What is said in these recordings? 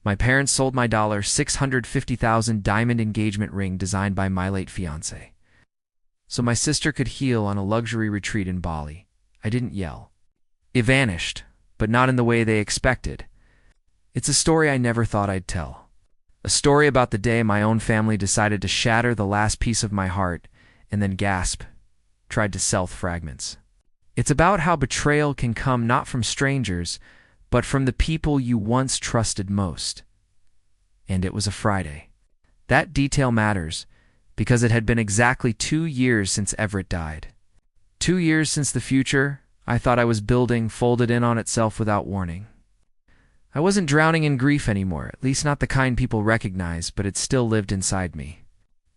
My parents sold my $650,000 diamond engagement ring designed by my late fiance, so my sister could heal on a luxury retreat in Bali. I didn't yell. It vanished, but not in the way they expected. It's a story I never thought I'd tell. A story about the day my own family decided to shatter the last piece of my heart and then gasp, tried to sell fragments. It's about how betrayal can come not from strangers, but from the people you once trusted most. And it was a Friday. That detail matters because it had been exactly 2 years since Everett died. 2 years since the future I thought I was building folded in on itself without warning. I wasn't drowning in grief anymore, at least not the kind people recognize, but it still lived inside me,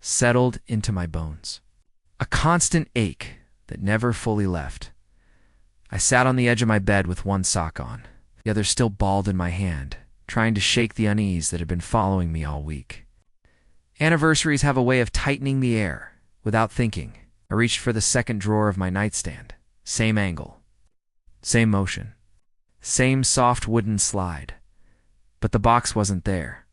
settled into my bones. A constant ache that never fully left. I sat on the edge of my bed with one sock on, the other still balled in my hand, trying to shake the unease that had been following me all week. Anniversaries have a way of tightening the air. Without thinking, I reached for the second drawer of my nightstand. Same angle, same motion, same soft wooden slide. But the box wasn't there.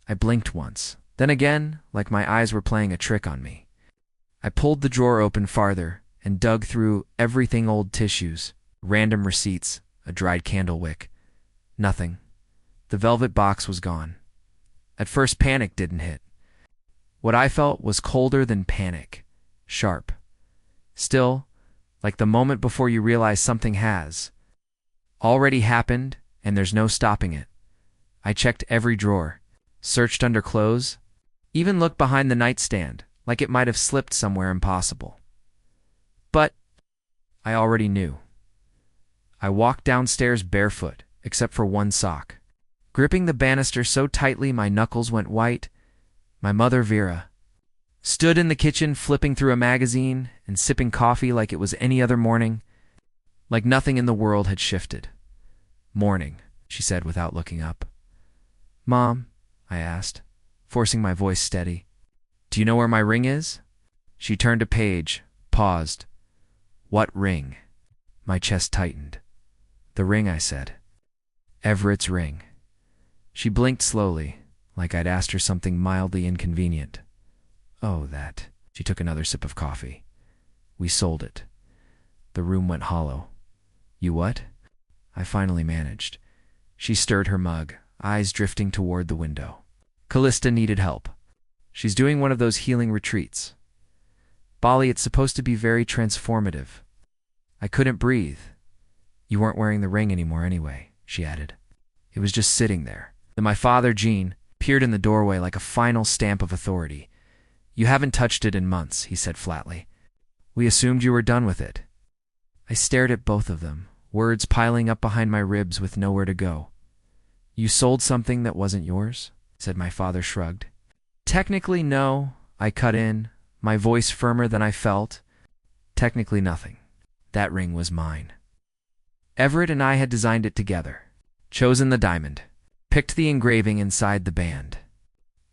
I blinked once, then again, like my eyes were playing a trick on me. I pulled the drawer open farther and dug through everything: old tissues, random receipts, a dried candle wick. Nothing. The velvet box was gone. At first, panic didn't hit. What I felt was colder than panic, sharp. Still, like the moment before you realize something has already happened and there's no stopping it. I checked every drawer, searched under clothes, even looked behind the nightstand, like it might have slipped somewhere impossible. But I already knew. I walked downstairs barefoot, except for one sock, gripping the banister so tightly my knuckles went white. My mother, Vera, stood in the kitchen flipping through a magazine and sipping coffee like it was any other morning, like nothing in the world had shifted. "Morning," she said without looking up. "Mom," I asked, forcing my voice steady, "do you know where my ring is?" She turned a page, paused. "What ring?" My chest tightened. "The ring," I said. "Everett's ring." She blinked slowly, like I'd asked her something mildly inconvenient. "Oh, that." She took another sip of coffee. "We sold it." The room went hollow. "You what?" I finally managed. She stirred her mug, eyes drifting toward the window. "Callista needed help. She's doing one of those healing retreats. Bali, it's supposed to be very transformative." I couldn't breathe. "You weren't wearing the ring anymore anyway," she added. It was just sitting there. Then my father, Gene, appeared in the doorway like a final stamp of authority. "You haven't touched it in months," he said flatly. "We assumed you were done with it." I stared at both of them, words piling up behind my ribs with nowhere to go. "You sold something that wasn't yours?" said my father, shrugged. "Technically, no," I cut in, my voice firmer than I felt. "Technically nothing. That ring was mine. Everett and I had designed it together, chosen the diamond, picked the engraving inside the band.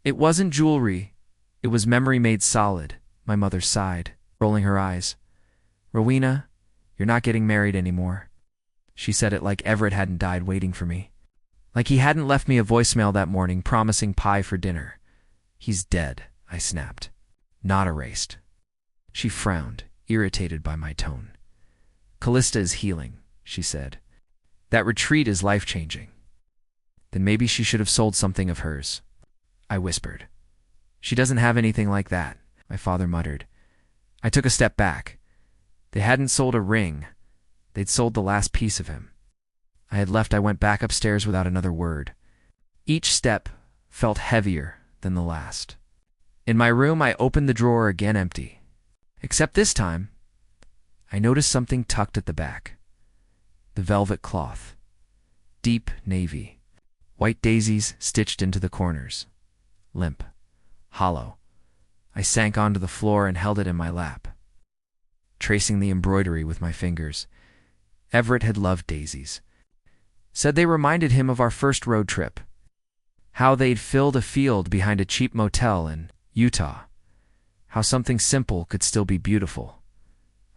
It wasn't jewelry. It was memory made solid." My mother sighed, rolling her eyes. "Rowena, you're not getting married anymore." She said it like Everett hadn't died waiting for me. Like he hadn't left me a voicemail that morning promising pie for dinner. "He's dead," I snapped. "Not erased." She frowned, irritated by my tone. "Callista is healing," she said. "That retreat is life-changing." "Then maybe she should have sold something of hers," I whispered. "She doesn't have anything like that," my father muttered. I took a step back. They hadn't sold a ring. They'd sold the last piece of him. I went back upstairs without another word. Each step felt heavier than the last. In my room, I opened the drawer again, empty. Except this time, I noticed something tucked at the back. The velvet cloth. Deep navy. White daisies stitched into the corners. Limp. Hollow. I sank onto the floor and held it in my lap, tracing the embroidery with my fingers. Everett had loved daisies. Said they reminded him of our first road trip. How they'd filled a field behind a cheap motel in Utah. How something simple could still be beautiful.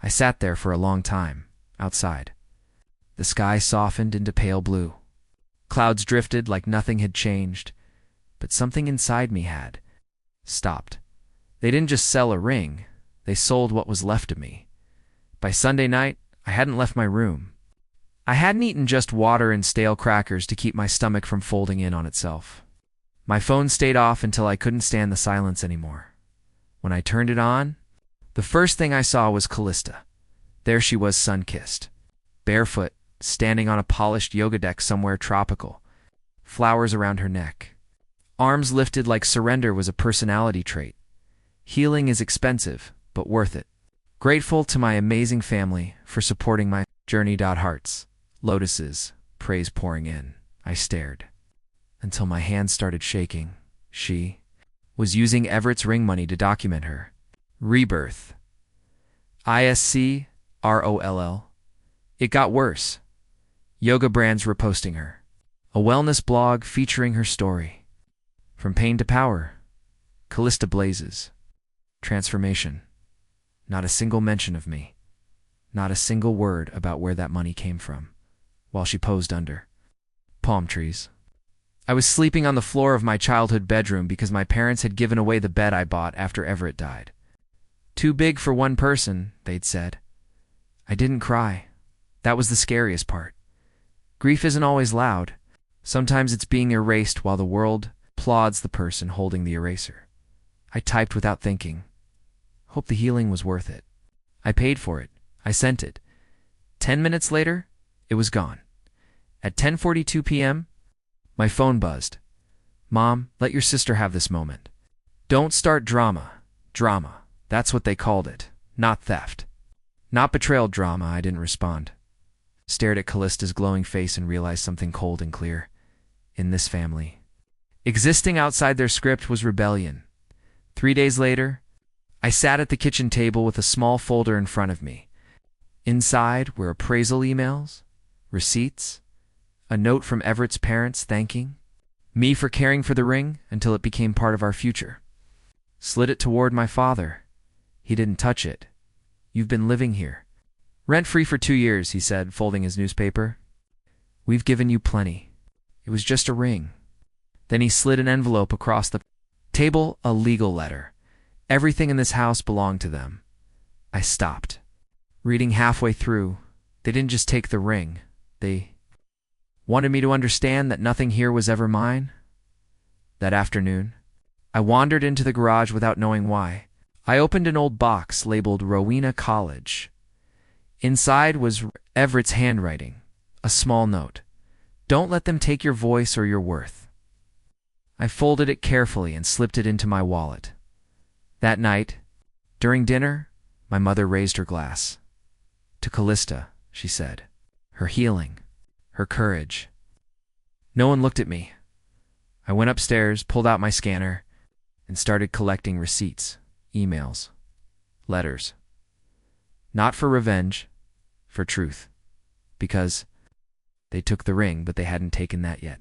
I sat there for a long time, outside. The sky softened into pale blue. Clouds drifted like nothing had changed, but something inside me had stopped. They didn't just sell a ring, they sold what was left of me. By Sunday night, I hadn't left my room. I hadn't eaten just water and stale crackers to keep my stomach from folding in on itself. My phone stayed off until I couldn't stand the silence anymore. When I turned it on, the first thing I saw was Callista. There she was, sun-kissed, barefoot, standing on a polished yoga deck somewhere tropical, flowers around her neck. Arms lifted like surrender was a personality trait. Healing is expensive, but worth it. Grateful to my amazing family for supporting my journey. Hearts, lotuses, praise pouring in. I stared until my hands started shaking. She was using Everett's ring money to document her rebirth. ISCROLL. It got worse. Yoga brands reposting her. A wellness blog featuring her story. From pain to power. Callista blazes. Transformation. Not a single mention of me. Not a single word about where that money came from, while she posed under palm trees. I was sleeping on the floor of my childhood bedroom because my parents had given away the bed I bought after Everett died. Too big for one person, they'd said. I didn't cry. That was the scariest part. Grief isn't always loud. Sometimes it's being erased while the world applauds the person holding the eraser. I typed without thinking. Hope the healing was worth it. I paid for it. I sent it. 10 minutes later, it was gone. At 10:42 p.m., my phone buzzed. Mom, let your sister have this moment. Don't start drama. Drama. That's what they called it. Not theft. Not betrayal drama. I didn't respond. Stared at Callista's glowing face and realized something cold and clear. In this family, existing outside their script was rebellion. 3 days later, I sat at the kitchen table with a small folder in front of me. Inside were appraisal emails, receipts, a note from Everett's parents thanking me for caring for the ring until it became part of our future. Slid it toward my father. He didn't touch it. You've been living here. Rent-free for 2 years, he said, folding his newspaper. We've given you plenty. It was just a ring. Then he slid an envelope across the table, a legal letter. Everything in this house belonged to them. I stopped. Reading halfway through, they didn't just take the ring. They wanted me to understand that nothing here was ever mine. That afternoon, I wandered into the garage without knowing why. I opened an old box labeled Rowena College. Inside was Everett's handwriting, a small note. Don't let them take your voice or your worth. I folded it carefully and slipped it into my wallet. That night, during dinner, my mother raised her glass. To Callista, she said. Her healing, her courage. No one looked at me. I went upstairs, pulled out my scanner, and started collecting receipts, emails, letters. Not for revenge, for truth. Because they took the ring, but they hadn't taken that yet.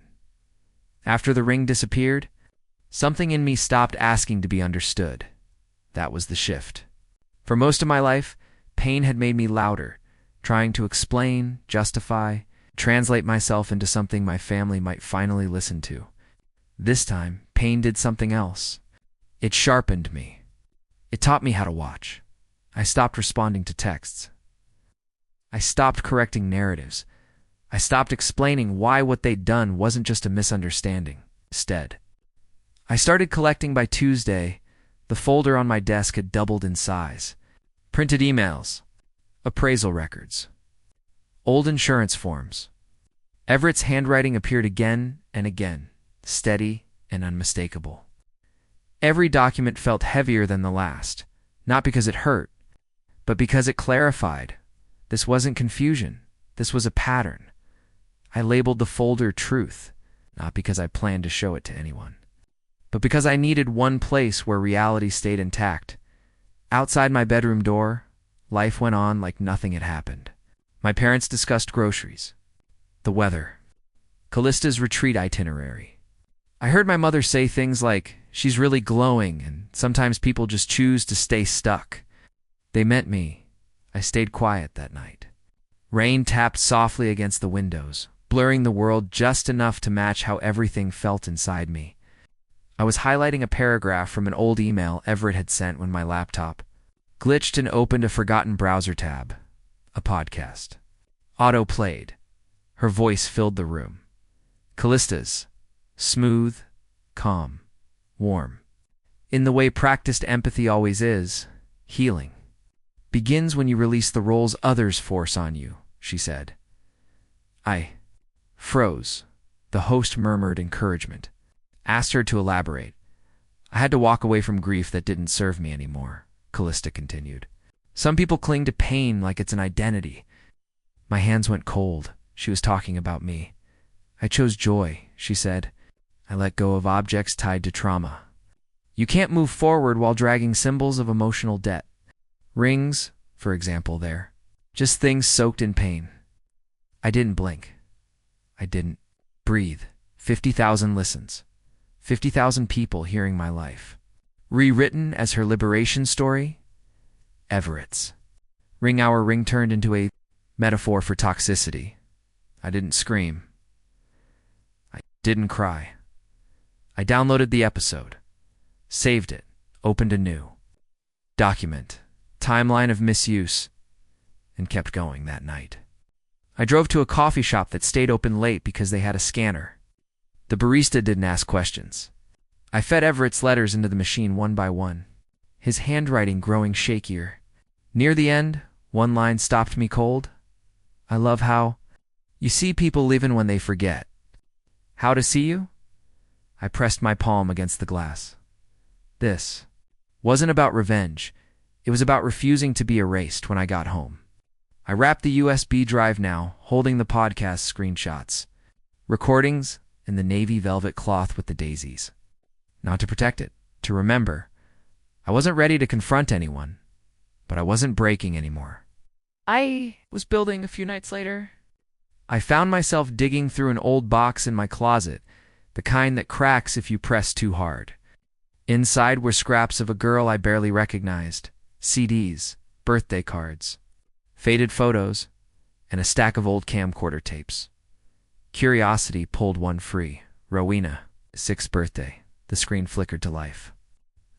After the ring disappeared, something in me stopped asking to be understood. That was the shift. For most of my life, pain had made me louder, trying to explain, justify, translate myself into something my family might finally listen to. This time, pain did something else. It sharpened me. It taught me how to watch. I stopped responding to texts. I stopped correcting narratives. I stopped explaining why what they'd done wasn't just a misunderstanding. Instead, I started collecting. By Tuesday, the folder on my desk had doubled in size. Printed emails, appraisal records, old insurance forms. Everett's handwriting appeared again and again, steady and unmistakable. Every document felt heavier than the last, not because it hurt, but because it clarified. This wasn't confusion. This was a pattern. I labeled the folder Truth, not because I planned to show it to anyone, but because I needed one place where reality stayed intact. Outside my bedroom door, life went on like nothing had happened. My parents discussed groceries, the weather, Callista's retreat itinerary. I heard my mother say things like, she's really glowing, and sometimes people just choose to stay stuck. They meant me. I stayed quiet that night. Rain tapped softly against the windows. blurring the world just enough to match how everything felt inside me. I was highlighting a paragraph from an old email Everett had sent when my laptop glitched and opened a forgotten browser tab. A podcast. Auto played. Her voice filled the room. Callista's. Smooth, calm, warm. In the way practiced empathy always is, healing begins when you release the roles others force on you, she said. I froze. The host murmured encouragement. Asked her to elaborate. I had to walk away from grief that didn't serve me anymore, Callista continued. Some people cling to pain like it's an identity. My hands went cold. She was talking about me. I chose joy, she said. I let go of objects tied to trauma. You can't move forward while dragging symbols of emotional debt. Rings, for example, there. Just things soaked in pain. I didn't blink. I didn't breathe. 50,000 listens. 50,000 people hearing my life. Rewritten as her liberation story? Everett's. Ring our ring turned into a metaphor for toxicity. I didn't scream. I didn't cry. I downloaded the episode, saved it, opened a new document, timeline of misuse, and kept going that night. I drove to a coffee shop that stayed open late because they had a scanner. The barista didn't ask questions. I fed Everett's letters into the machine one by one, his handwriting growing shakier. Near the end, one line stopped me cold. I love how you see people even when they forget. How to see you? I pressed my palm against the glass. This wasn't about revenge. It was about refusing to be erased when I got home. I wrapped the USB drive now, holding the podcast screenshots, recordings, and the navy velvet cloth with the daisies. Not to protect it, to remember. I wasn't ready to confront anyone, but I wasn't breaking anymore. I was building a few nights later. I found myself digging through an old box in my closet, the kind that cracks if you press too hard. Inside were scraps of a girl I barely recognized, CDs, birthday cards, faded photos, and a stack of old camcorder tapes. Curiosity pulled one free. Rowena, 6th birthday. The screen flickered to life.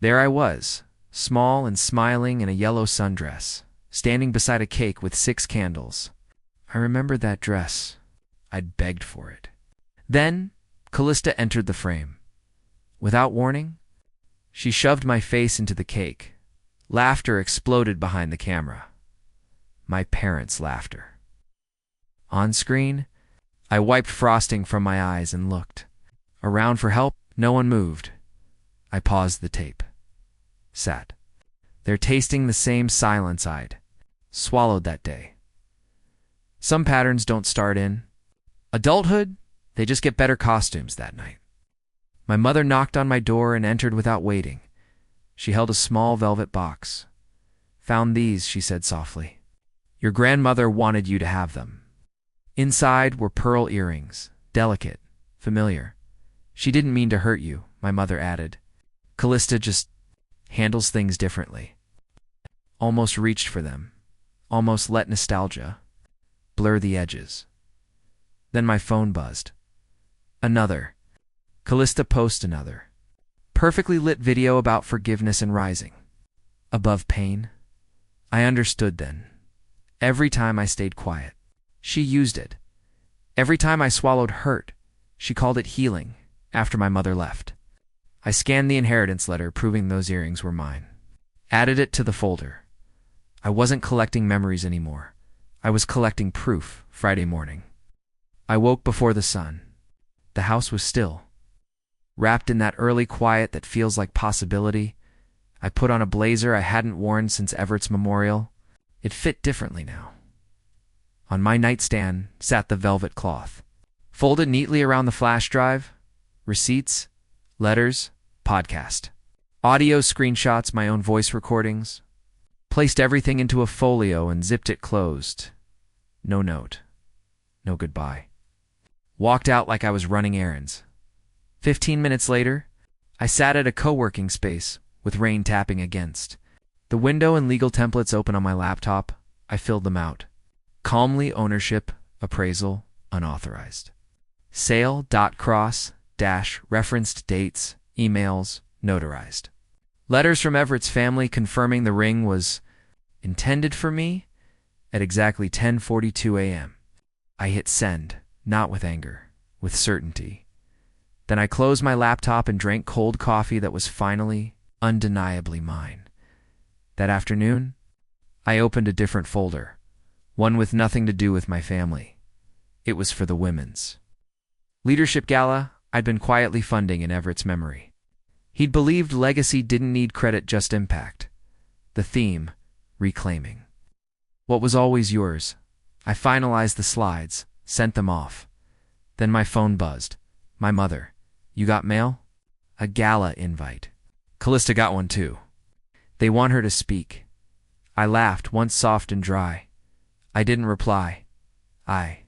There I was, small and smiling in a yellow sundress, standing beside a cake with 6 candles. I remembered that dress. I'd begged for it. Then, Callista entered the frame. Without warning, she shoved my face into the cake. Laughter exploded behind the camera. My parents' laughter. On screen, I wiped frosting from my eyes and looked. Around for help, no one moved. I paused the tape. Sat. They're tasting the same silence I'd swallowed that day. Some patterns don't start in adulthood, they just get better costumes that night. My mother knocked on my door and entered without waiting. She held a small velvet box. Found these, she said softly. Your grandmother wanted you to have them. Inside were pearl earrings, delicate, familiar. She didn't mean to hurt you, my mother added. Callista just handles things differently. Almost reached for them. Almost let nostalgia blur the edges. Then my phone buzzed. Another. Callista post another. Perfectly lit video about forgiveness and rising. Above pain. I understood then. Every time I stayed quiet, she used it. Every time I swallowed hurt, she called it healing after my mother left. I scanned the inheritance letter proving those earrings were mine. Added it to the folder. I wasn't collecting memories anymore. I was collecting proof. Friday morning. I woke before the sun. The house was still. Wrapped in that early quiet that feels like possibility, I put on a blazer I hadn't worn since Everett's memorial. It fit differently now. On my nightstand sat the velvet cloth. Folded neatly around the flash drive, receipts, letters, podcast, audio screenshots, my own voice recordings. Placed everything into a folio and zipped it closed. No note. No goodbye. Walked out like I was running errands. 15 minutes later, I sat at a co-working space with rain tapping against. The window and legal templates open on my laptop. I filled them out. Calmly, ownership, appraisal, unauthorized. Sale, cross, referenced dates, emails, notarized. Letters from Everett's family confirming the ring was intended for me at exactly 10:42 a.m. I hit send, not with anger, with certainty. Then I closed my laptop and drank cold coffee that was finally, undeniably mine. That afternoon, I opened a different folder, one with nothing to do with my family. It was for the women's leadership gala I'd been quietly funding in Everett's memory. He'd believed legacy didn't need credit, just impact. The theme, reclaiming what was always yours. I finalized the slides, sent them off. Then my phone buzzed. My mother. You got mail? A gala invite. Callista got one too. They want her to speak. I laughed, once soft and dry. I didn't reply. I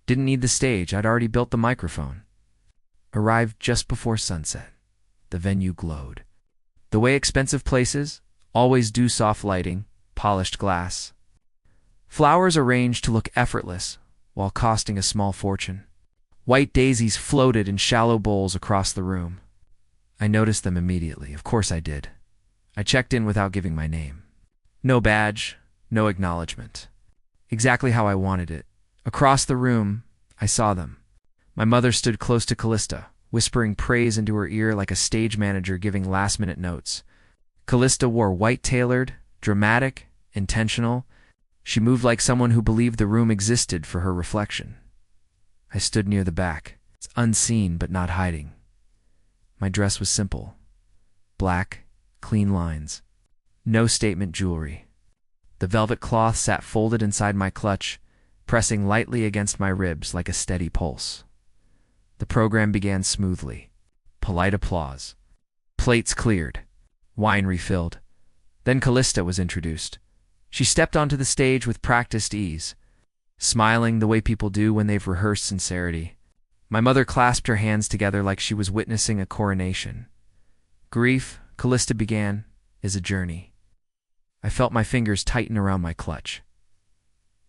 didn't need the stage. I'd already built the microphone. Arrived just before sunset. The venue glowed. The way expensive places always do, soft lighting, polished glass. Flowers arranged to look effortless while costing a small fortune. White daisies floated in shallow bowls across the room. I noticed them immediately. Of course I did. I checked in without giving my name. No badge, no acknowledgement. Exactly how I wanted it. Across the room, I saw them. My mother stood close to Callista, whispering praise into her ear like a stage manager giving last-minute notes. Callista wore white-tailored, dramatic, intentional. She moved like someone who believed the room existed for her reflection. I stood near the back, unseen but not hiding. My dress was simple. Black, clean lines. No statement jewelry. The velvet cloth sat folded inside my clutch, pressing lightly against my ribs like a steady pulse. The program began smoothly. Polite applause. Plates cleared. Wine refilled. Then Callista was introduced. She stepped onto the stage with practiced ease, smiling the way people do when they've rehearsed sincerity. My mother clasped her hands together like she was witnessing a coronation. Grief, Callista began, is a journey. I felt my fingers tighten around my clutch.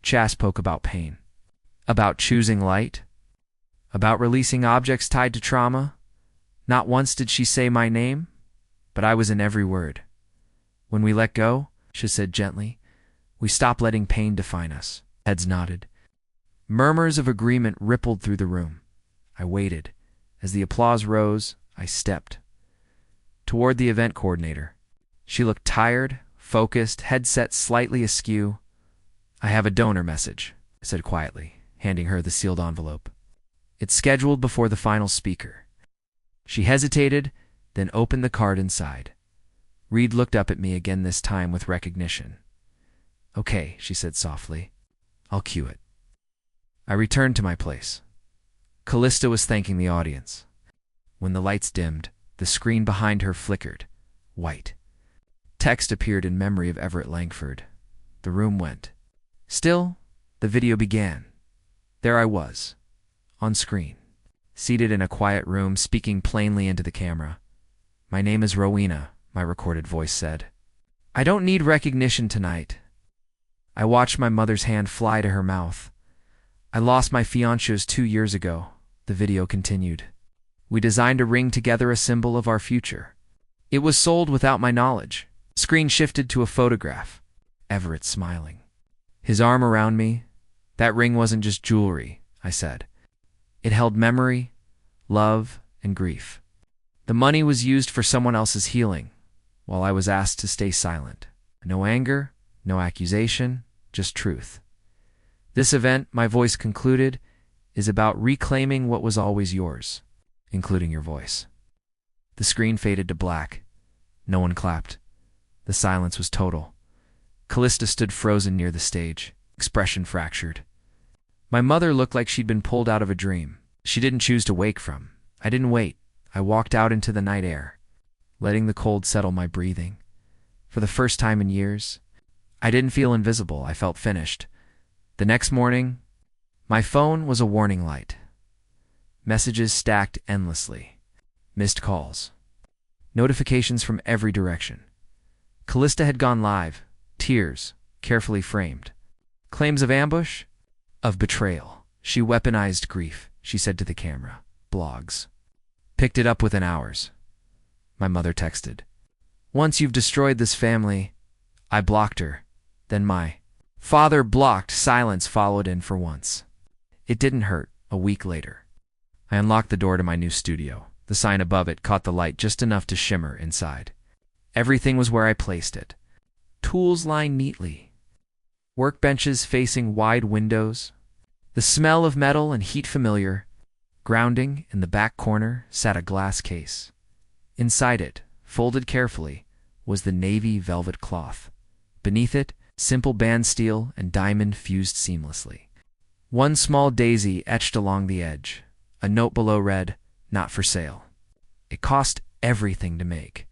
Chas spoke about pain, about choosing light, about releasing objects tied to trauma. Not once did she say my name, but I was in every word. When we let go, she said gently, we stop letting pain define us. Heads nodded. Murmurs of agreement rippled through the room. I waited. As the applause rose, I stepped toward the event coordinator. She looked tired, focused, headset slightly askew. I have a donor message, I said quietly, handing her the sealed envelope. It's scheduled before the final speaker. She hesitated, then opened the card inside. Reed looked up at me again, this time with recognition. Okay, she said softly. I'll cue it. I returned to my place. Callista was thanking the audience. When the lights dimmed, the screen behind her flickered, white. Text appeared in memory of Everett Langford. The room went. Still, the video began. There I was, on screen, seated in a quiet room, speaking plainly into the camera. My name is Rowena, my recorded voice said. I don't need recognition tonight. I watched my mother's hand fly to her mouth. I lost my fiancé 2 years ago, the video continued. We designed a ring together, a symbol of our future. It was sold without my knowledge. Screen shifted to a photograph. Everett smiling. His arm around me. That ring wasn't just jewelry, I said. It held memory, love, and grief. The money was used for someone else's healing, while I was asked to stay silent. No anger, no accusation, just truth. This event, my voice concluded, is about reclaiming what was always yours, including your voice. The screen faded to black. No one clapped. The silence was total. Callista stood frozen near the stage, expression fractured. My mother looked like she'd been pulled out of a dream she didn't choose to wake from. I didn't wait. I walked out into the night air, letting the cold settle my breathing. For the first time in years, I didn't feel invisible. I felt finished. The next morning, my phone was a warning light. Messages stacked endlessly. Missed calls. Notifications from every direction. Callista had gone live. Tears, carefully framed. Claims of ambush? Of betrayal. She weaponized grief, she said to the camera. Blogs. Picked it up within hours. My mother texted. Once you've destroyed this family, I blocked her. Then my father blocked. Silence followed in for once. It didn't hurt. A week later, I unlocked the door to my new studio. The sign above it caught the light just enough to shimmer inside. Everything was where I placed it. Tools lined neatly. Workbenches facing wide windows. The smell of metal and heat familiar. Grounding, in the back corner, sat a glass case. Inside it, folded carefully, was the navy velvet cloth. Beneath it, simple band steel and diamond fused seamlessly. One small daisy etched along the edge. A note below read, "Not for sale." It cost everything to make.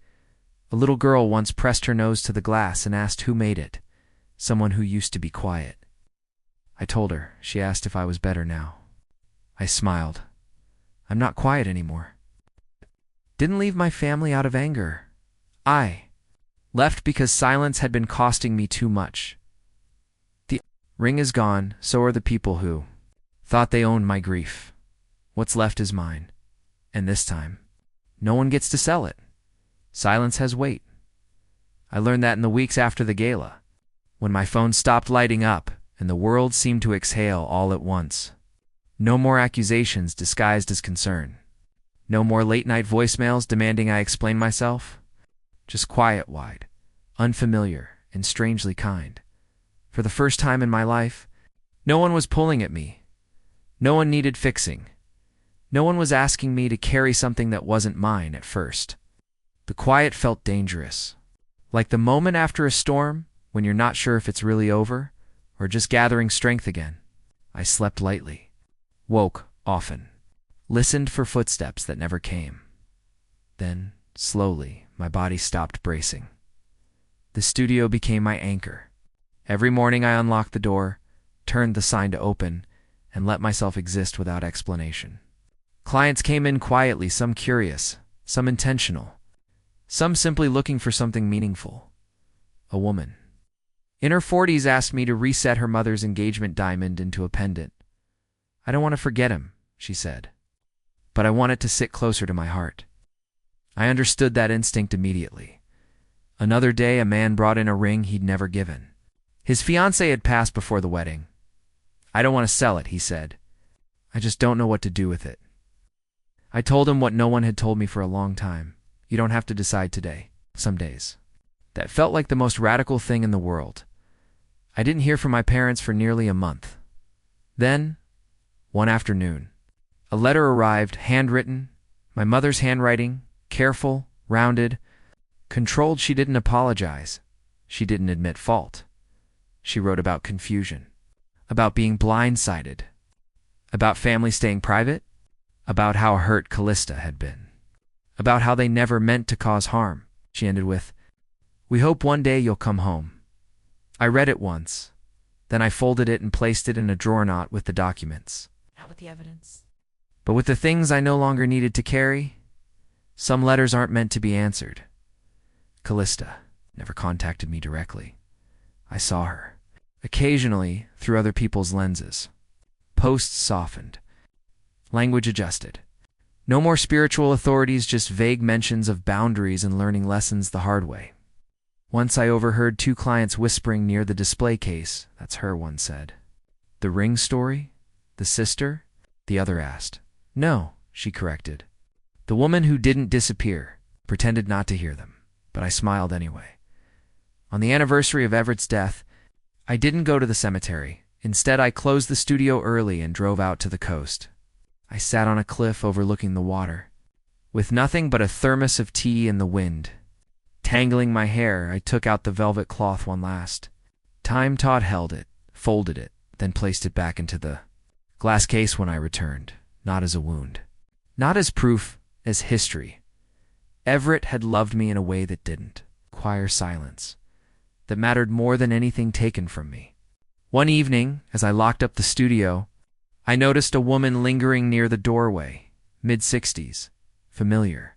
A little girl once pressed her nose to the glass and asked who made it. Someone who used to be quiet. I told her. She asked if I was better now. I smiled. I'm not quiet anymore. Didn't leave my family out of anger. I left because silence had been costing me too much. The ring is gone, so are the people who thought they owned my grief. What's left is mine. And this time, no one gets to sell it. Silence has weight. I learned that in the weeks after the gala, when my phone stopped lighting up and the world seemed to exhale all at once. No more accusations disguised as concern. No more late-night voicemails demanding I explain myself. Just quiet, wide, unfamiliar, and strangely kind. For the first time in my life, no one was pulling at me. No one needed fixing. No one was asking me to carry something that wasn't mine at first. The quiet felt dangerous. Like the moment after a storm, when you're not sure if it's really over, or just gathering strength again. I slept lightly. Woke often. Listened for footsteps that never came. Then, slowly, my body stopped bracing. The studio became my anchor. Every morning I unlocked the door, turned the sign to open, and let myself exist without explanation. Clients came in quietly, some curious, some intentional, some simply looking for something meaningful. A woman in her 40s asked me to reset her mother's engagement diamond into a pendant. I don't want to forget him, she said, but I want it to sit closer to my heart. I understood that instinct immediately. Another day, a man brought in a ring he'd never given. His fiance had passed before the wedding. I don't want to sell it, he said. I just don't know what to do with it. I told him what no one had told me for a long time. You don't have to decide today. Some days. That felt like the most radical thing in the world. I didn't hear from my parents for nearly a month. Then, one afternoon, a letter arrived, handwritten, my mother's handwriting, careful, rounded, controlled. She didn't apologize. She didn't admit fault. She wrote about confusion, about being blindsided, about family staying private, about how hurt Callista had been, about how they never meant to cause harm. She ended with, "We hope one day you'll come home." I read it once. Then I folded it and placed it in a drawer, not with the documents. Not with the evidence. But with the things I no longer needed to carry. Some letters aren't meant to be answered. Callista never contacted me directly. I saw her, occasionally through other people's lenses. Posts softened. Language adjusted. No more spiritual authorities, just vague mentions of boundaries and learning lessons the hard way. Once I overheard two clients whispering near the display case. "That's her," one said. "The ring story? The sister?" the other asked. "No," she corrected. The woman who didn't disappear pretended not to hear them, but I smiled anyway. On the anniversary of Everett's death, I didn't go to the cemetery. Instead, I closed the studio early and drove out to the coast. I sat on a cliff overlooking the water, with nothing but a thermos of tea and the wind. Tangling my hair, I took out the velvet cloth one last time. Todd held it, folded it, then placed it back into the glass case when I returned, not as a wound, not as proof, as history. Everett had loved me in a way that didn't require silence, that mattered more than anything taken from me. One evening, as I locked up the studio, I noticed a woman lingering near the doorway, mid-60s, familiar.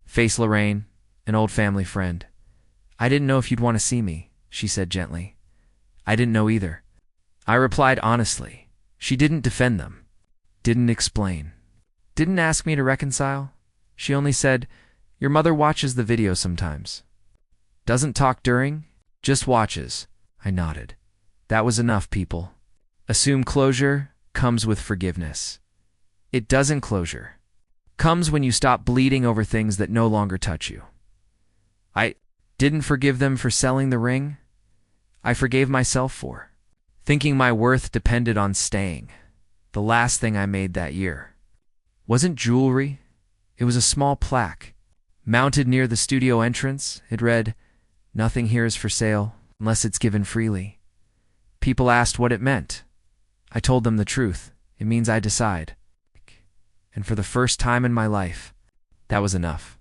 "Face Lorraine, an old family friend. I didn't know if you'd want to see me," she said gently. I didn't know either. I replied honestly. She didn't defend them, didn't explain, didn't ask me to reconcile. She only said, "Your mother watches the video sometimes. Doesn't talk during, just watches." I nodded. That was enough, people. Assume closure comes with forgiveness. It doesn't. Closure comes when you stop bleeding over things that no longer touch you. I didn't forgive them for selling the ring. I forgave myself for thinking my worth depended on staying. The last thing I made that year wasn't jewelry. It was a small plaque mounted near the studio entrance. It read, "Nothing here is for sale unless it's given freely." People asked what it meant. I told them the truth. It means I decide. And for the first time in my life, that was enough.